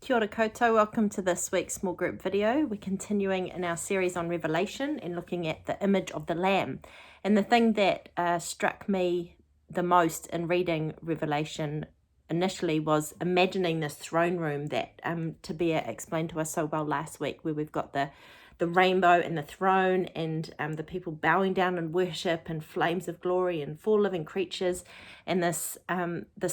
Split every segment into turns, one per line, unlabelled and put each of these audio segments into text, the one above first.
Kia ora koutou, welcome to this week's small group video. We're continuing in our series on Revelation and looking at the image of the Lamb. And the thing that struck me the most in reading Revelation initially was imagining this throne room that Tabia explained to us so well last week, where we've got the rainbow and the throne and the people bowing down in worship and flames of glory and four living creatures and this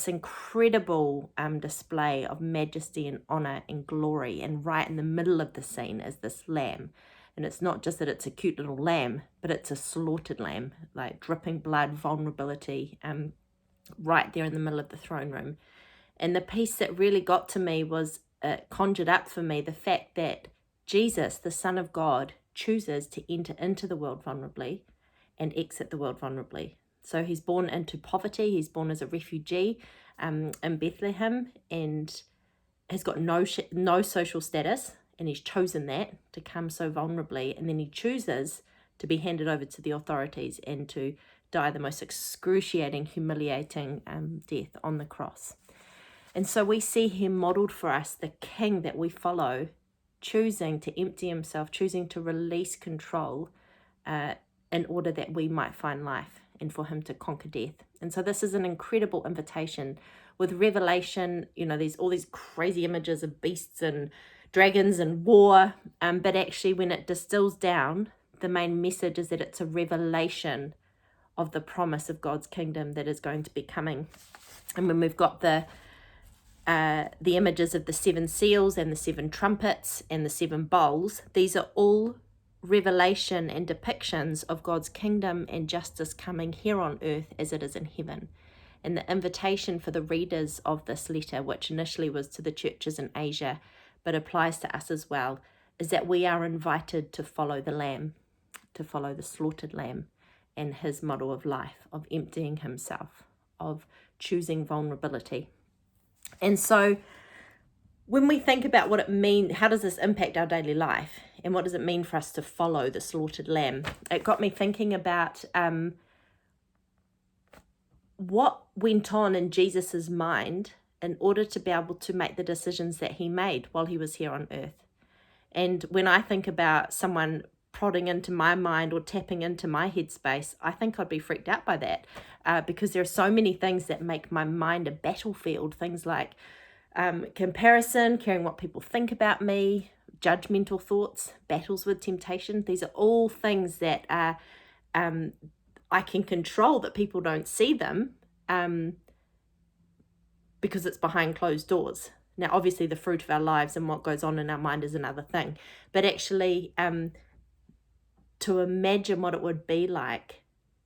incredible display of majesty and honor and glory. And right in the middle of the scene is this lamb. And it's not just that it's a cute little lamb, but it's a slaughtered lamb, like dripping blood, vulnerability, right there in the middle of the throne room. And the piece that really got to me was, conjured up for me, the fact that Jesus, the Son of God, chooses to enter into the world vulnerably and exit the world vulnerably. So he's born into poverty, he's born as a refugee in Bethlehem, and has got no social status, and he's chosen that to come so vulnerably, and then he chooses to be handed over to the authorities and to die the most excruciating, humiliating death on the cross. And so we see him modeled for us, the king that we follow, choosing to empty himself, choosing to release control in order that we might find life and for him to conquer death. And so this is an incredible invitation. With Revelation, there's all these crazy images of beasts and dragons and war, but actually when it distills down, the main message is that it's a revelation of the promise of God's kingdom that is going to be coming. And when we've got the images of the seven seals and the seven trumpets and the seven bowls, these are all revelation and depictions of God's kingdom and justice coming here on earth as it is in heaven. And the invitation for the readers of this letter, which initially was to the churches in Asia, but applies to us as well, is that we are invited to follow the Lamb, to follow the slaughtered Lamb and his model of life, of emptying himself, of choosing vulnerability. And so when we think about what it means, how does this impact our daily life? And what does it mean for us to follow the slaughtered lamb? It got me thinking about what went on in Jesus's mind in order to be able to make the decisions that he made while he was here on earth. And when I think about someone prodding into my mind or tapping into my headspace, I think I'd be freaked out by that because there are so many things that make my mind a battlefield. Things like comparison, caring what people think about me, judgmental thoughts, battles with temptation. These are all things that I can control, that people don't see them because it's behind closed doors. Now, obviously, the fruit of our lives and what goes on in our mind is another thing. But actually, to imagine what it would be like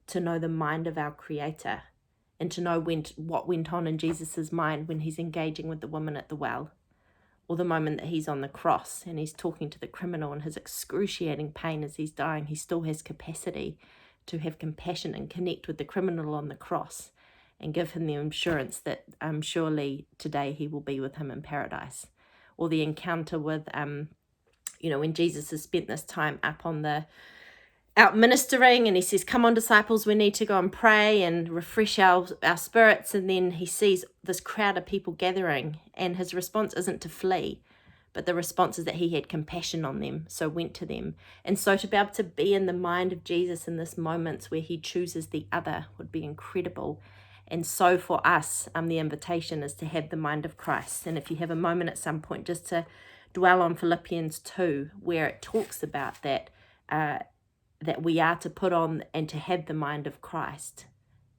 to know the mind of our Creator and to know what went on in Jesus's mind when he's engaging with the woman at the well, or the moment that he's on the cross and he's talking to the criminal and his excruciating pain as he's dying, he still has capacity to have compassion and connect with the criminal on the cross and give him the assurance that surely today he will be with him in paradise. Or the encounter with, when Jesus has spent this time out ministering, and he says, come on disciples, we need to go and pray and refresh our spirits. And then he sees this crowd of people gathering, and his response isn't to flee, but the response is that he had compassion on them, so went to them. And so to be able to be in the mind of Jesus in this moments where he chooses the other would be incredible. And so for us, the invitation is to have the mind of Christ. And if you have a moment at some point, just to dwell on Philippians 2, where it talks about that we are to put on and to have the mind of Christ,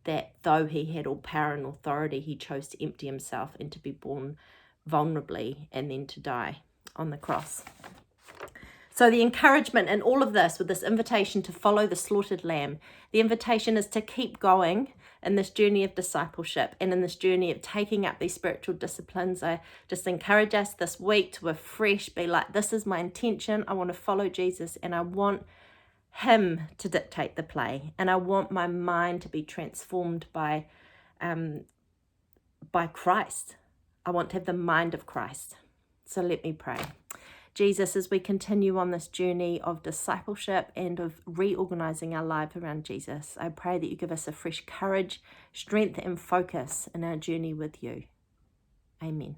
that though he had all power and authority, he chose to empty himself and to be born vulnerably and then to die on the cross. So the encouragement in all of this, with this invitation to follow the slaughtered lamb, the invitation is to keep going in this journey of discipleship and in this journey of taking up these spiritual disciplines. I just encourage us this week to afresh be like, this is my intention. I want to follow Jesus, and I want him to dictate the play, and I want my mind to be transformed by Christ. I want to have the mind of Christ. So let me pray. Jesus, as we continue on this journey of discipleship and of reorganizing our life around Jesus, I pray that you give us a fresh courage, strength, and focus in our journey with you. Amen.